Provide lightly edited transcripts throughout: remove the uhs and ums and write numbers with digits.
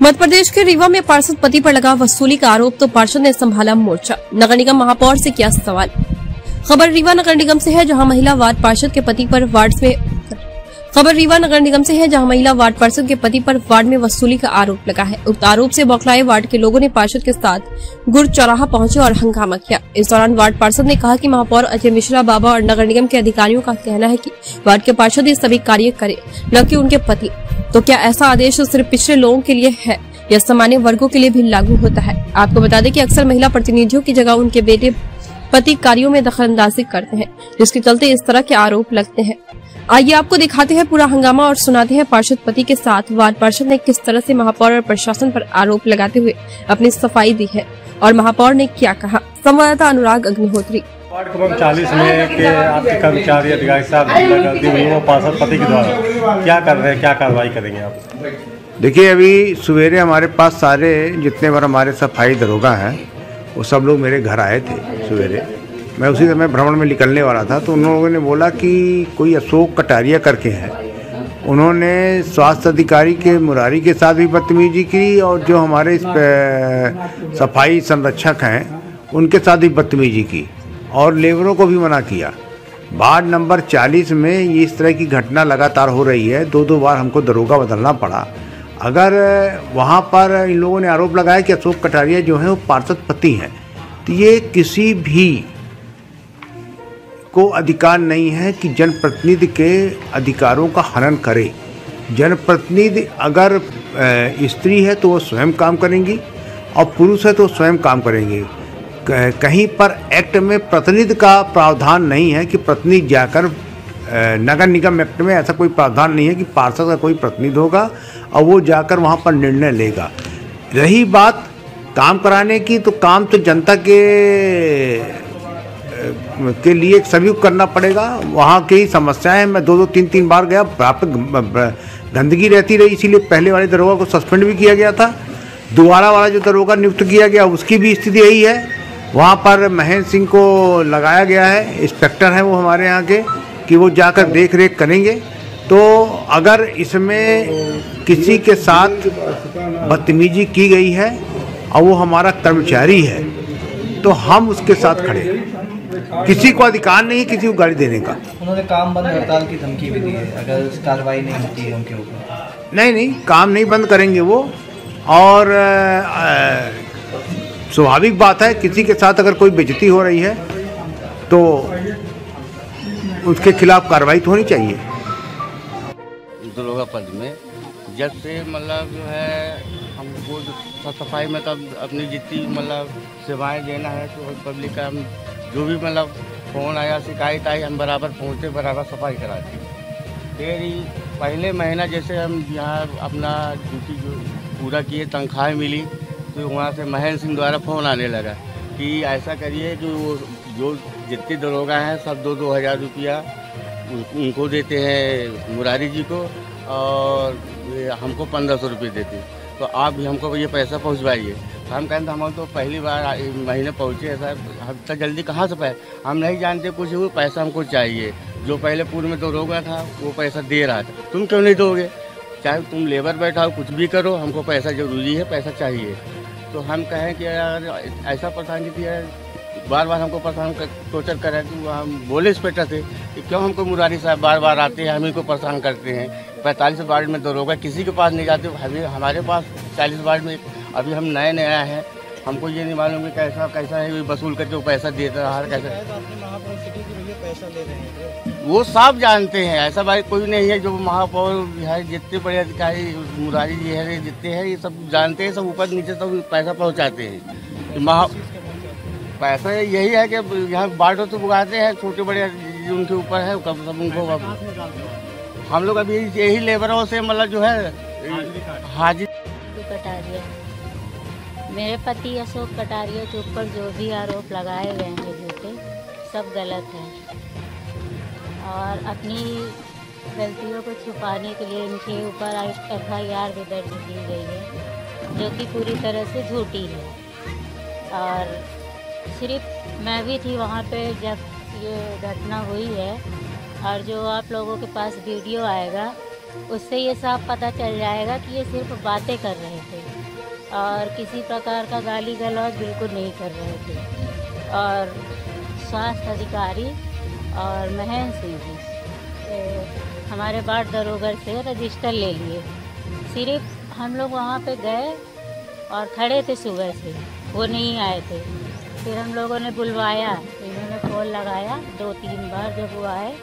मध्य प्रदेश के रीवा में पार्षद पति पर लगा वसूली का आरोप तो पार्षद ने संभाला मोर्चा। नगर निगम महापौर से किया सवाल। खबर रीवा नगर निगम से है, जहां महिला वार्ड पार्षद के पति पर वार्ड में वसूली का आरोप लगा है। उक्त आरोप से बौखलाए वार्ड के लोगों ने पार्षद के साथ गुड़ चौराहा पहुंचे और हंगामा किया। इस दौरान वार्ड पार्षद ने कहा कि महापौर अजय मिश्रा बाबा और नगर निगम के अधिकारियों का कहना है कि वार्ड के पार्षद ये सभी कार्य करे, न कि उनके पति। तो क्या ऐसा आदेश सिर्फ पिछड़े लोगों के लिए है या सामान्य वर्गों के लिए भी लागू होता है? आपको बता दें कि अक्सर महिला प्रतिनिधियों की जगह उनके बेटे पति कार्यों में दखलंदाजी करते हैं, जिसके चलते इस तरह के आरोप लगते हैं। आइए आपको दिखाते हैं पूरा हंगामा और सुनाते हैं पार्षद पति के साथ वार्ड पार्षद ने किस तरह से महापौर और प्रशासन पर आरोप लगाते हुए अपनी सफाई दी है और महापौर ने क्या कहा। संवाददाता अनुराग अग्निहोत्री। वार्ड क्रमांक 40 में के आपके कर्मचारी अधिकारी साहब पार्षद पति के द्वारा क्या कर रहे हैं, क्या कार्रवाई करेंगे आप? देखिए, अभी सवेरे हमारे पास सारे जितने बार हमारे सफाई दरोगा हैं वो सब लोग मेरे घर आए थे सवेरे। मैं उसी समय भ्रमण में निकलने वाला था तो उन लोगों ने बोला कि कोई अशोक कटारिया करके है, उन्होंने स्वास्थ्य अधिकारी के मुरारी के साथ भी बदतमीजी की और जो हमारे सफाई संरक्षक हैं उनके साथ भी बदतमीजी की और लेबरों को भी मना किया। वार्ड नंबर 40 में ये इस तरह की घटना लगातार हो रही है। दो बार हमको दरोगा बदलना पड़ा। अगर वहाँ पर इन लोगों ने आरोप लगाया कि अशोक कटारिया जो है वो पार्षद पति हैं, तो ये किसी भी को अधिकार नहीं है कि जनप्रतिनिधि के अधिकारों का हनन करे। जनप्रतिनिधि अगर स्त्री है तो वो स्वयं काम करेंगी और पुरुष है तो स्वयं काम करेंगे। कहीं पर एक्ट में प्रतिनिधि का प्रावधान नहीं है कि प्रतिनिधि जाकर नगर निगम एक्ट में ऐसा कोई प्रावधान नहीं है कि पार्षद का कोई प्रतिनिधि होगा और वो जाकर वहाँ पर निर्णय लेगा। रही बात काम कराने की, तो काम तो जनता के लिए सभी को करना पड़ेगा। वहाँ की समस्याएं हैं। मैं 2-3 बार गया, वहाँ पर गंदगी रहती रही, इसीलिए पहले वाले दरोगा को सस्पेंड भी किया गया था। दोबारा वाला जो दरोगा नियुक्त किया गया उसकी भी स्थिति यही है। वहाँ पर महेंद्र सिंह को लगाया गया है, इंस्पेक्टर हैं वो हमारे यहाँ के, कि वो जाकर देख रेख करेंगे। तो अगर इसमें किसी के साथ बदतमीजी की गई है और वो हमारा कर्मचारी है तो हम उसके साथ खड़े हैं। किसी को अधिकार नहीं है किसी को गाड़ी देने का। उन्होंने काम बंद हड़ताल की धमकी भी दी है अगर कार्रवाई नहीं होती है उनके ऊपर। नहीं, काम नहीं बंद करेंगे वो। और स्वाभाविक बात है, किसी के साथ अगर कोई बेइज्जती हो रही है तो उसके खिलाफ कार्रवाई तो होनी चाहिए। दरोगा पद में जब से मतलब जो है हमको सफाई में तब अपनी जितनी मतलब सेवाएं देना है तो पब्लिक का हम जो भी मतलब फ़ोन आया शिकायत आई हम बराबर पहुँचते, बराबर सफाई कराते। फिर पहले महीना जैसे हम यहाँ अपना ड्यूटी जो पूरा किए, तनख्वाह मिली, तो वहाँ से महेंद्र सिंह द्वारा फ़ोन आने लगा कि ऐसा करिए कि वो जो जितने दरोगा हैं सब 2-2 हज़ार रुपया उनको देते हैं मुरारी जी को और हमको 1500 रुपये देते, तो आप भी हमको ये पैसा पहुँचवाइए। हम कहते हम तो पहली बार महीने पहुँचे हैं सर, हम तक जल्दी कहाँ से पाए, हम नहीं जानते कुछ, वो पैसा हमको चाहिए। जो पहले पूर्व में दरोगा था वो पैसा दे रहा था, तुम क्यों नहीं दोगे? चाहे तुम लेबर बैठाओ, कुछ भी करो, हमको पैसा ज़रूरी है, पैसा चाहिए। तो हम कहें कि यार ऐसा परेशान किया, बार बार हमको परेशान टोचर कर रहे थे। हम बोले इंस्पेक्टर से कि क्यों हमको मुरारी साहब बार बार आते हैं, हम इनको परेशान करते हैं। 45 वार्ड में दरोगा किसी के पास नहीं जाते, हमारे पास 40 वार्ड में अभी हम नए आए हैं, हमको ये नहीं मालूम कि कैसा है वसूल करके वो पैसा देता रहा है। कैसा पैसा ले रहे हैं वो सब जानते हैं, ऐसा भाई कोई नहीं है। जो महापौर है, जितने बड़े अधिकारी मुरारी जी है, जितने हैं ये सब जानते हैं, सब ऊपर नीचे सब पैसा पहुँचाते हैं। पैसा यही है कि यहाँ बार्डर तो बुगाते हैं, छोटे बड़े उनके ऊपर है, कब सब उनको हम लोग अभी यही लेबरों से मतलब जो है हाजिर। कटारिया, मेरे पति अशोक कटारिया के ऊपर जो भी आरोप लगाए गए हैं झूठे, सब गलत है और अपनी गलतियों को छुपाने के लिए उनके ऊपर FIR भी दर्ज की गई है, जो कि पूरी तरह से झूठी है। और सिर्फ मैं भी थी वहाँ पे जब ये घटना हुई है, और जो आप लोगों के पास वीडियो आएगा उससे ये साफ पता चल जाएगा कि ये सिर्फ बातें कर रहे थे और किसी प्रकार का गाली गलौज बिल्कुल नहीं कर रहे थे। और स्वास्थ्य अधिकारी और महेंद्र सिंह जी हमारे वार्ड दरोगा से रजिस्टर ले लिए। सिर्फ हम लोग वहाँ पे गए और खड़े थे सुबह से, वो नहीं आए थे। फिर हम लोगों ने बुलवाया, इन्होंने फ़ोन लगाया 2-3 बार जब वो आए,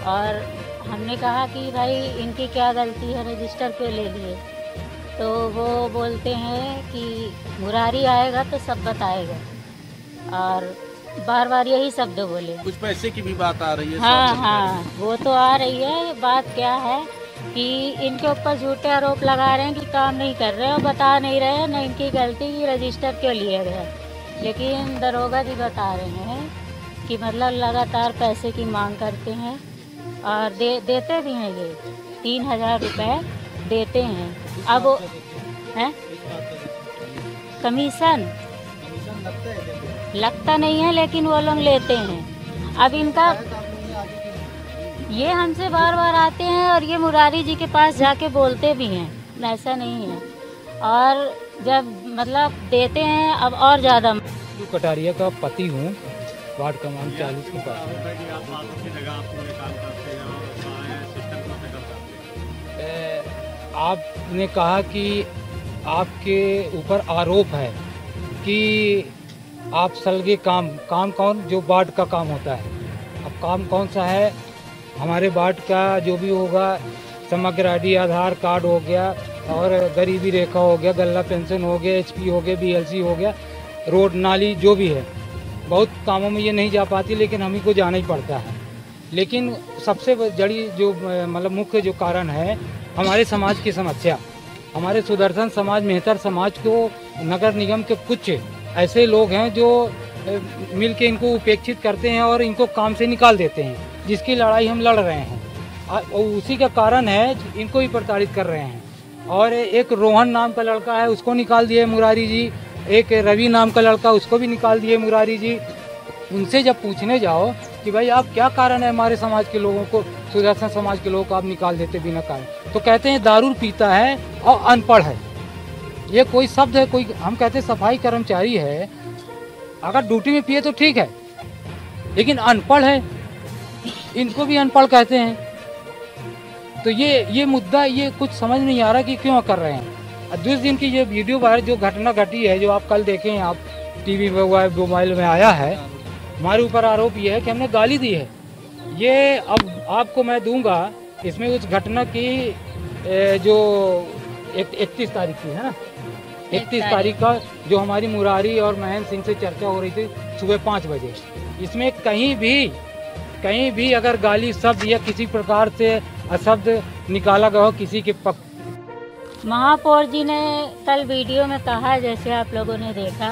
और हमने कहा कि भाई इनकी क्या गलती है, रजिस्टर क्यों ले लिए। तो वो बोलते हैं कि मुरारी आएगा तो सब बताएगा, और बार बार यही शब्द बोले। कुछ पैसे की भी बात आ रही है। हाँ, वो तो आ रही है। बात क्या है कि इनके ऊपर झूठे आरोप लगा रहे हैं कि काम नहीं कर रहे और बता नहीं रहे हैं, न इनकी गलती कि रजिस्टर क्यों लिया गया। लेकिन दरोगा जी बता रहे हैं कि मतलब लगातार पैसे की मांग करते हैं और देते भी हैं। ये 3000 रुपये देते हैं। अब हैं कमीशन लगता नहीं है, लेकिन वो लोग लेते हैं। अब इनका ये हमसे बार बार आते हैं और ये मुरारी जी के पास जाके बोलते भी हैं, ऐसा नहीं है। और जब मतलब देते हैं अब और ज़्यादा। कटारिया का पति हूँ, वार्ड क्रमांक 40 के पास। आपने कहा कि आपके ऊपर आरोप है कि आप सलगे काम कौन, जो वार्ड का काम होता है। अब काम कौन सा है? हमारे वार्ड का जो भी होगा, समग्र ID आधार कार्ड हो गया, और गरीबी रेखा हो गया, गल्ला पेंशन हो गया, HP हो गया, BLC हो गया, रोड नाली जो भी है। बहुत कामों में ये नहीं जा पाती, लेकिन हम ही को जाना ही पड़ता है। लेकिन सबसे जड़ी जो मतलब मुख्य जो कारण है, हमारे समाज की समस्या, हमारे सुदर्शन समाज, मेहतर समाज को नगर निगम के कुछ ऐसे लोग हैं जो मिल के इनको उपेक्षित करते हैं और इनको काम से निकाल देते हैं, जिसकी लड़ाई हम लड़ रहे हैं। और उसी का कारण है, इनको ही प्रताड़ित कर रहे हैं। और एक रोहन नाम का लड़का है, उसको निकाल दिए मुरारी जी। एक रवि नाम का लड़का, उसको भी निकाल दिए मुरारी जी। उनसे जब पूछने जाओ कि भाई आप क्या कारण है हमारे समाज के लोगों को, सुदर्शन समाज के लोगों को आप निकाल देते बिना कारण, तो कहते हैं दारू पीता है और अनपढ़ है। ये कोई शब्द है? कोई हम कहते हैं सफाई कर्मचारी है, अगर ड्यूटी में पिए तो ठीक है, लेकिन अनपढ़ है, इनको भी अनपढ़ कहते हैं। तो ये मुद्दा, ये कुछ समझ नहीं आ रहा कि क्यों कर रहे हैं। 10 दिन की ये वीडियो वायरल जो घटना घटी है, जो आप कल देखे हैं, आप TV में हुआ है, मोबाइल में आया है, हमारे ऊपर आरोप ये है कि हमने गाली दी है। ये अब आपको मैं दूंगा, इसमें उस घटना की जो 31 तारीख की है ना, 31 तारीख का जो हमारी मुरारी और महेंद्र सिंह से चर्चा हो रही थी सुबह 5 बजे, इसमें कहीं भी अगर गाली शब्द या किसी प्रकार से अशब्द निकाला गया हो किसी के पक्ष। महापौर जी ने कल वीडियो में कहा, जैसे आप लोगों ने देखा,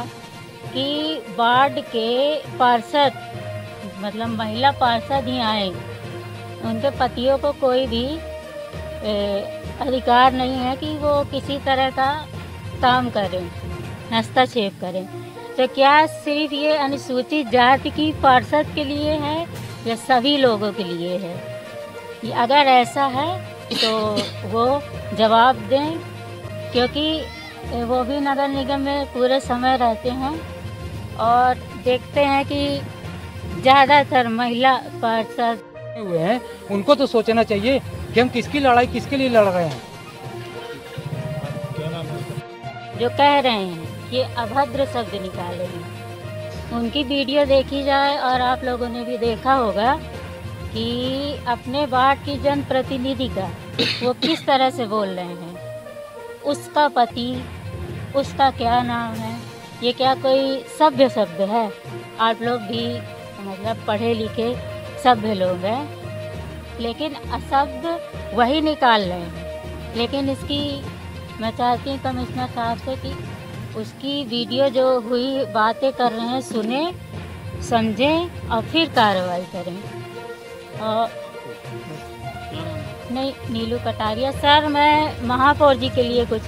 कि वार्ड के पार्षद, मतलब महिला पार्षद ही आए, उनके पतियों को कोई भी अधिकार नहीं है कि वो किसी तरह का काम करें, हस्तक्षेप करें। तो क्या सिर्फ ये अनुसूचित जाति की पार्षद के लिए है या सभी लोगों के लिए है? अगर ऐसा है तो वो जवाब दें, क्योंकि वो भी नगर निगम में पूरे समय रहते हैं और देखते हैं कि ज़्यादातर महिला पार्षद हुए हैं। उनको तो सोचना चाहिए कि हम किसकी लड़ाई किसके लिए लड़ रहे हैं। जो कह रहे हैं कि अभद्र शब्द निकाले हैं, उनकी वीडियो देखी जाए। और आप लोगों ने भी देखा होगा कि अपने वार्ड की जनप्रतिनिधि का वो किस तरह से बोल रहे हैं। उसका पति, उसका क्या नाम है, ये क्या कोई सभ्य शब्द है? आप लोग भी मतलब पढ़े लिखे सभ्य लोग हैं, लेकिन अशब्द वही निकाल रहे हैं। लेकिन इसकी मैं चाहती हूँ कमिश्नर साहब से कि उसकी वीडियो जो हुई बातें कर रहे हैं सुने, समझें और फिर कार्रवाई करें। और नहीं, नीलू कटारिया। सर, मैं महापौर जी के लिए कुछ